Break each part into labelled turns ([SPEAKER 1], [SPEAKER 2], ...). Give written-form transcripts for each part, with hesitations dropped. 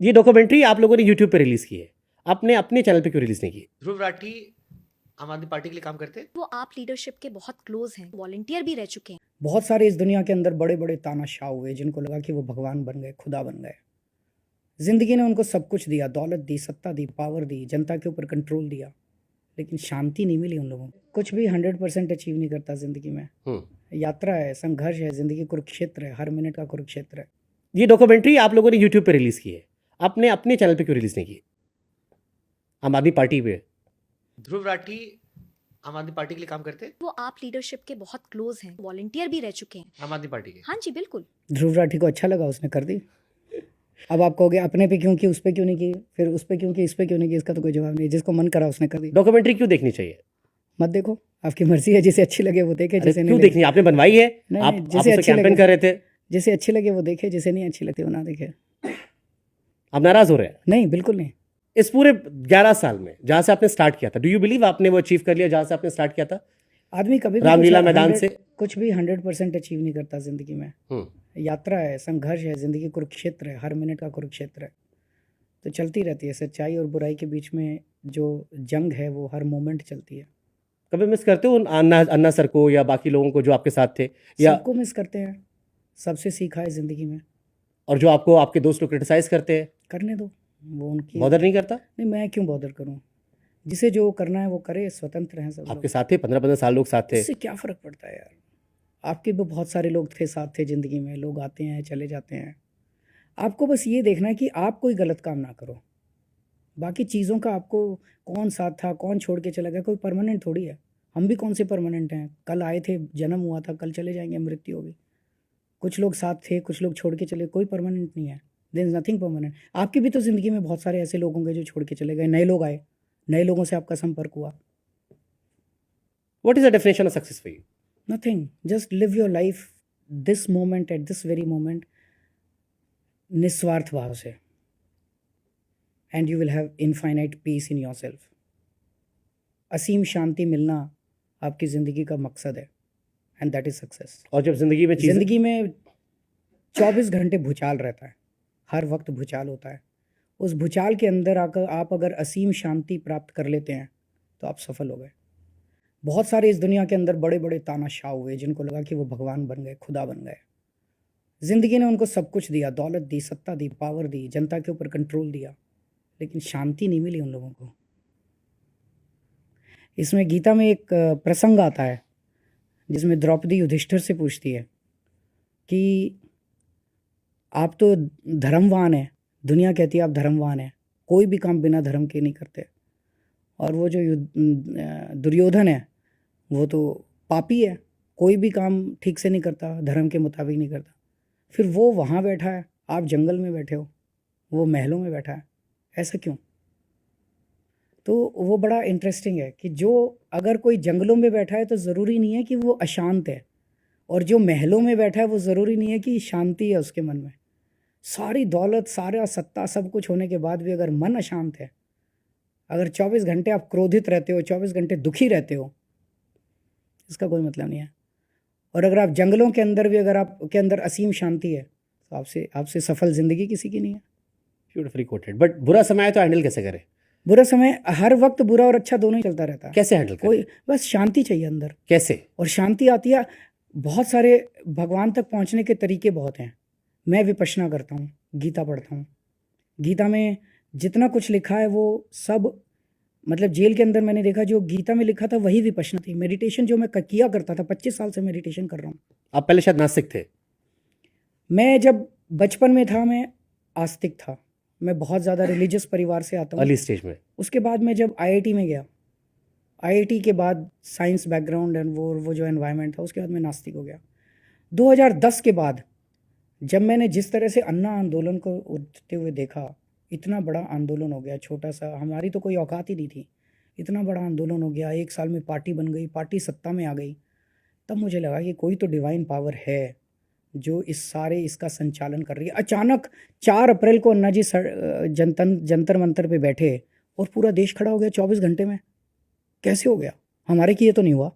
[SPEAKER 1] ये डॉक्यूमेंट्री आप लोगों ने यूट्यूब पे रिलीज की है, आपने अपने चैनल पे क्यों रिलीज नहीं की?
[SPEAKER 2] ध्रुव राठी आम आदमी पार्टी के लिए काम करते हैं।
[SPEAKER 3] वो आप लीडरशिप के बहुत क्लोज हैं, वॉलंटियर भी रह चुके हैं।
[SPEAKER 4] बहुत सारे इस दुनिया के अंदर बड़े बड़े तानाशाह हुए जिनको लगा कि वो भगवान बन गए, खुदा बन गए। जिंदगी ने उनको सब कुछ दिया, दौलत दी, सत्ता दी, पावर दी, जनता के ऊपर कंट्रोल दिया, लेकिन शांति नहीं मिली उन लोगों को। कुछ भी 100% अचीव नहीं करता जिंदगी में। यात्रा है, संघर्ष है, जिंदगी कुरुक्षेत्र है, हर मिनट का कुरुक्षेत्र है।
[SPEAKER 1] ये डॉक्यूमेंट्री आप लोगों ने यूट्यूब पे रिलीज की है, आपने अपने चैनल पे क्यों रिलीज नहीं की? आम आदमी पार्टी पे।
[SPEAKER 2] ध्रुव राठी आम आदमी पार्टी के लिए काम करते हैं।
[SPEAKER 3] वो आप लीडरशिप के बहुत क्लोज हैं, वॉलंटियर भी रह चुके हैं।
[SPEAKER 2] आम आदमी पार्टी के।
[SPEAKER 3] हाँ जी बिल्कुल।
[SPEAKER 4] ध्रुव राठी को अच्छा लगा, उसने कर दी। अब आप कहोगे अपने पे क्यों की, उस पे क्यों नहीं की, फिर उस पे क्यों की, इस पे क्यों नहीं की, इसका तो कोई जवाब नहीं। जिसको मन करा उसने कर दी।
[SPEAKER 1] डॉक्यूमेंट्री क्यों देखनी चाहिए?
[SPEAKER 4] मत देखो, आपकी मर्जी है, जिसे अच्छी लगे वो देखे,
[SPEAKER 1] अरे
[SPEAKER 4] जिसे नहीं
[SPEAKER 1] क्यों
[SPEAKER 4] लगे
[SPEAKER 1] देखनी? आपने बनवाई है,
[SPEAKER 4] नहीं,
[SPEAKER 1] आप
[SPEAKER 4] नहीं,
[SPEAKER 1] आप
[SPEAKER 4] जिसे
[SPEAKER 1] उस
[SPEAKER 4] अच्छी
[SPEAKER 1] कैंपेन
[SPEAKER 4] लगे।
[SPEAKER 1] कर रहे थे,
[SPEAKER 4] जिसे अच्छी लगे वो देखे, जिसे नहीं अच्छी लगती वो ना देखे।
[SPEAKER 1] आप नाराज हो रहे हैं?
[SPEAKER 4] नहीं, बिल्कुल नहीं।
[SPEAKER 1] इस पूरे 11 साल में जहां से आपने स्टार्ट किया था, डू यू बिलीव आपने वो अचीव कर लिया जहां से आपने स्टार्ट किया था?
[SPEAKER 4] आदमी कभी भी
[SPEAKER 1] रामलीला
[SPEAKER 4] कुछ
[SPEAKER 1] मैदान
[SPEAKER 4] 100
[SPEAKER 1] से
[SPEAKER 4] कुछ भी 100% अचीव नहीं करता जिंदगी में। यात्रा है, संघर्ष है, जिंदगी कुरुक्षेत्र है, हर मिनट का कुरुक्षेत्र है। तो चलती रहती है, सच्चाई और बुराई के बीच में जो जंग है वो हर मोमेंट चलती है।
[SPEAKER 1] कभी मिस करते हो अन्ना अन्ना सर को या बाकी लोगों को जो आपके साथ थे, या
[SPEAKER 4] सबको मिस करते हैं, सबसे सीखा है जिंदगी में।
[SPEAKER 1] और जो आपको आपके दोस्त लोग क्रिटिसाइज करते हैं,
[SPEAKER 4] करने दो, वो उनकी।
[SPEAKER 1] बॉदर नहीं करता?
[SPEAKER 4] नहीं, मैं क्यों बॉदर करूं? जिसे जो करना है वो करे, स्वतंत्र हैं सब लोग।
[SPEAKER 1] आपके साथ थे, 15-15 साल लोग साथ थे।
[SPEAKER 4] इससे क्या फ़र्क पड़ता है यार? आपके भी बहुत सारे लोग थे, साथ थे ज़िंदगी में। लोग आते हैं, चले जाते हैं। आपको बस ये देखना है कि आप कोई गलत काम ना करो। बाकी चीज़ों का आपको, कौन साथ था, कौन छोड़ के चला गया, कोई परमानेंट थोड़ी है। हम भी कौन से परमानेंट हैं? कल आए थे, जन्म हुआ था, कल चले जाएंगे, मृत्यु होगी। कुछ लोग साथ थे, कुछ लोग छोड़ के चले, कोई परमानेंट नहीं है। There is nothing permanent. आपकी भी तो ज़िंदगी में बहुत सारे ऐसे लोग होंगे जो छोड़ के चले गए, नए लोग आए, नए लोगों से आपका संपर्क हुआ।
[SPEAKER 1] What is the definition of success for you?
[SPEAKER 4] Nothing. Just live your life this moment, at this very moment, निस्वार्थ भाव से, and you will have infinite peace in yourself. असीम शांति मिलना आपकी ज़िंदगी का मकसद है, and that is success.
[SPEAKER 1] और जब जिंदगी में चीजें,
[SPEAKER 4] ज़िंदगी में 24 घंटे भूचाल रहता है, हर वक्त भूचाल होता है। उस भूचाल के अंदर आकर आप अगर असीम शांति प्राप्त कर लेते हैं तो आप सफल हो गए। बहुत सारे इस दुनिया के अंदर बड़े बड़े तानाशाह हुए जिनको लगा कि वो भगवान बन गए, खुदा बन गए। जिंदगी ने उनको सब कुछ दिया, दौलत दी, सत्ता दी, पावर दी, जनता के ऊपर कंट्रोल दिया, लेकिन शांति नहीं मिली उन लोगों को। इसमें गीता में एक प्रसंग आता है जिसमें द्रौपदी युधिष्ठिर से पूछती है कि आप तो धर्मवान हैं, दुनिया कहती है आप धर्मवान हैं, कोई भी काम बिना धर्म के नहीं करते। और वो जो दुर्योधन है वो तो पापी है, कोई भी काम ठीक से नहीं करता, धर्म के मुताबिक नहीं करता। फिर वो वहाँ बैठा है, आप जंगल में बैठे हो, वो महलों में बैठा है, ऐसा क्यों? तो वो बड़ा इंटरेस्टिंग है कि जो अगर कोई जंगलों में बैठा है तो ज़रूरी नहीं है कि वो अशांत है, और जो महलों में बैठा है वो ज़रूरी नहीं है कि शांति है उसके मन में। सारी दौलत, सारा सत्ता, सब कुछ होने के बाद भी अगर मन अशांत है, अगर 24 घंटे आप क्रोधित रहते हो, 24 घंटे दुखी रहते हो, इसका कोई मतलब नहीं है। और अगर आप जंगलों के अंदर भी, अगर आपके अंदर असीम शांति है, तो आपसे सफल ज़िंदगी किसी की नहीं है।
[SPEAKER 1] Beautifully coated. बट बुरा समय है तो हैंडल कैसे करें?
[SPEAKER 4] बुरा समय हर वक्त बुरा और अच्छा दोनों ही चलता रहता है।
[SPEAKER 1] कैसे हैंडल करें?
[SPEAKER 4] कोई बस शांति चाहिए अंदर,
[SPEAKER 1] कैसे?
[SPEAKER 4] और शांति आती है, बहुत सारे भगवान तक पहुंचने के तरीके बहुत हैं। मैं विपश्यना करता हूँ, गीता पढ़ता हूँ। गीता में जितना कुछ लिखा है वो सब, मतलब जेल के अंदर मैंने देखा जो गीता में लिखा था वही विपश्यना थी। मेडिटेशन जो मैं किया करता था, 25 साल से मेडिटेशन कर रहा हूँ।
[SPEAKER 1] आप पहले शायद नास्तिक थे।
[SPEAKER 4] मैं जब बचपन में था मैं आस्तिक था, मैं बहुत ज़्यादा रिलीजियस परिवार से आता हूँ।
[SPEAKER 1] अर्ली स्टेज में।
[SPEAKER 4] उसके बाद मैं जब आईआईटी में गया, आईआईटी के बाद साइंस बैकग्राउंड एंड वो जो एनवायरनमेंट था, उसके बाद मैं नास्तिक हो गया। 2010 के बाद जब मैंने जिस तरह से अन्ना आंदोलन को उठते हुए देखा, इतना बड़ा आंदोलन हो गया, छोटा सा, हमारी तो कोई औकात ही नहीं थी, इतना बड़ा आंदोलन हो गया, 1 साल में पार्टी बन गई, पार्टी सत्ता में आ गई। तब मुझे लगा कि कोई तो डिवाइन पावर है जो इसका संचालन कर रही है। अचानक 4 अप्रैल को अन्ना जी जंतर मंतर पे बैठे और पूरा देश खड़ा हो गया 24 घंटे में। कैसे हो गया? हमारे की ये तो नहीं हुआ,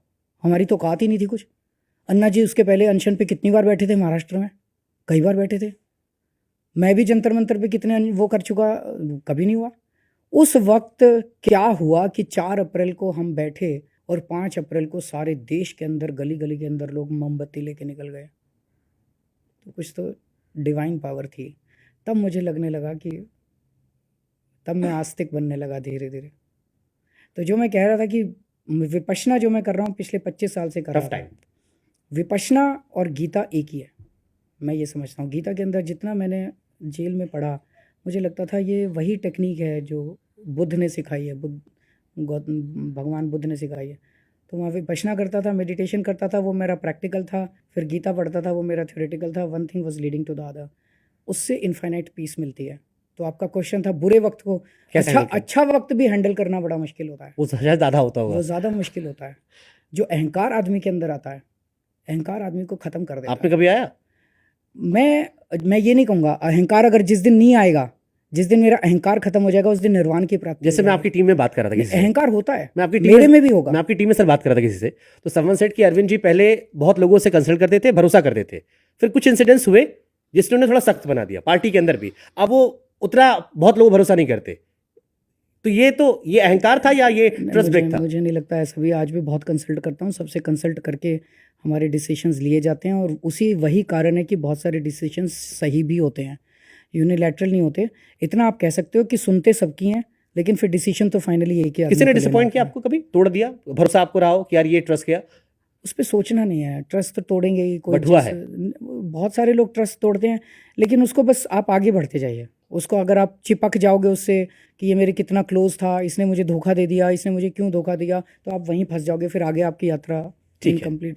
[SPEAKER 4] हमारी तो औकात ही नहीं थी कुछ। अन्ना जी उसके पहले अनशन पे कितनी बार बैठे थे महाराष्ट्र में? कई बार बैठे थे। मैं भी जंतर मंतर पे कितने वो कर चुका, कभी नहीं हुआ। उस वक्त क्या हुआ कि 4 अप्रैल को हम बैठे और 5 अप्रैल को सारे देश के अंदर गली गली के अंदर लोग मोमबत्ती लेके निकल गए। तो कुछ तो डिवाइन पावर थी। तब मुझे लगने लगा कि तब मैं आस्तिक बनने लगा धीरे धीरे। तो जो मैं कह रहा था कि विपश्यना जो मैं कर रहा हूँ पिछले 25 साल से कर रहा
[SPEAKER 1] टफ टाइम।
[SPEAKER 4] विपश्यना और गीता एक ही है, मैं ये समझता हूँ। गीता के अंदर जितना मैंने जेल में पढ़ा, मुझे लगता था ये वही टेक्निक है जो बुद्ध ने सिखाई है, भगवान बुद्ध ने सिखाई है। तो वहाँ विपश्यना करता था, मेडिटेशन करता था, वो मेरा प्रैक्टिकल था। फिर गीता पढ़ता था, वो मेरा थ्योरेटिकल था। One thing was leading to the other. उससे इनफाइनाइट पीस मिलती है। तो आपका क्वेश्चन था बुरे वक्त को,
[SPEAKER 1] कैसे
[SPEAKER 4] अच्छा
[SPEAKER 1] handle किया?
[SPEAKER 4] अच्छा वक्त भी हैंडल करना बड़ा मुश्किल होता है।
[SPEAKER 1] वो शायद ज़्यादा होता होगा।
[SPEAKER 4] वो ज़्यादा मुश्किल होता है। जो अहंकार आदमी के अंदर आता है, अहंकार आदमी को ख़त्म कर देता
[SPEAKER 1] आपने
[SPEAKER 4] है।
[SPEAKER 1] कभी आया?
[SPEAKER 4] मैं ये नहीं कहूँगा अहंकार अगर जिस दिन नहीं आएगा, जिस दिन मेरा अहंकार खत्म हो जाएगा, उस दिन निर्वाण की प्राप्ति
[SPEAKER 1] जैसे
[SPEAKER 4] हो
[SPEAKER 1] मैं
[SPEAKER 4] जाएगी।
[SPEAKER 1] आपकी टीम में बात कर रहा था किसी से,
[SPEAKER 4] अहंकार होता है,
[SPEAKER 1] मैं आपकी टीम
[SPEAKER 4] मेरे में भी होगा।
[SPEAKER 1] मैं आपकी टीम में सर बात कर रहा था किसी से, तो समवन सेड कि अरविंद जी पहले बहुत लोगों से कंसल्ट करते थे, भरोसा करते थे, फिर कुछ इंसिडेंट्स हुए जिसने उन्हें थोड़ा सख्त बना दिया पार्टी के अंदर भी। अब वो उतना बहुत लोग भरोसा नहीं करते। तो ये अहंकार था या ये ट्रस्ट ब्रेक था?
[SPEAKER 4] मुझे नहीं लगता ऐसा भी। आज भी बहुत कंसल्ट करता हूँ, सबसे कंसल्ट करके हमारे डिसीजंस लिए जाते हैं, और उसी वही कारण है कि बहुत सारे डिसीजंस सही भी होते हैं, यूनिलैटरल नहीं होते। इतना आप कह सकते हो कि सुनते सबकी हैं, लेकिन फिर डिसीजन तो फाइनली एक ही आदमी
[SPEAKER 1] किसी ने
[SPEAKER 4] को लेना
[SPEAKER 1] डिसअपॉइंट किया
[SPEAKER 4] होता है।
[SPEAKER 1] आपको, कभी तोड़ दिया, भरोसा आपको रहा हो कि यार ये ट्रस्ट किया?
[SPEAKER 4] उस पर सोचना नहीं है, ट्रस्ट तो तोड़ेंगे ही। कोई
[SPEAKER 1] बट हुआ
[SPEAKER 4] बहुत सारे लोग ट्रस्ट तोड़ते हैं, लेकिन उसको बस आप आगे बढ़ते जाइए। उसको अगर आप चिपक जाओगे उससे कि ये मेरे कितना क्लोज था, इसने मुझे धोखा दे दिया, इसने मुझे क्यों धोखा दिया, तो आप वहीं फंस जाओगे, फिर आगे आपकी यात्रा
[SPEAKER 1] ठीक है।
[SPEAKER 4] इनकम्प्लीट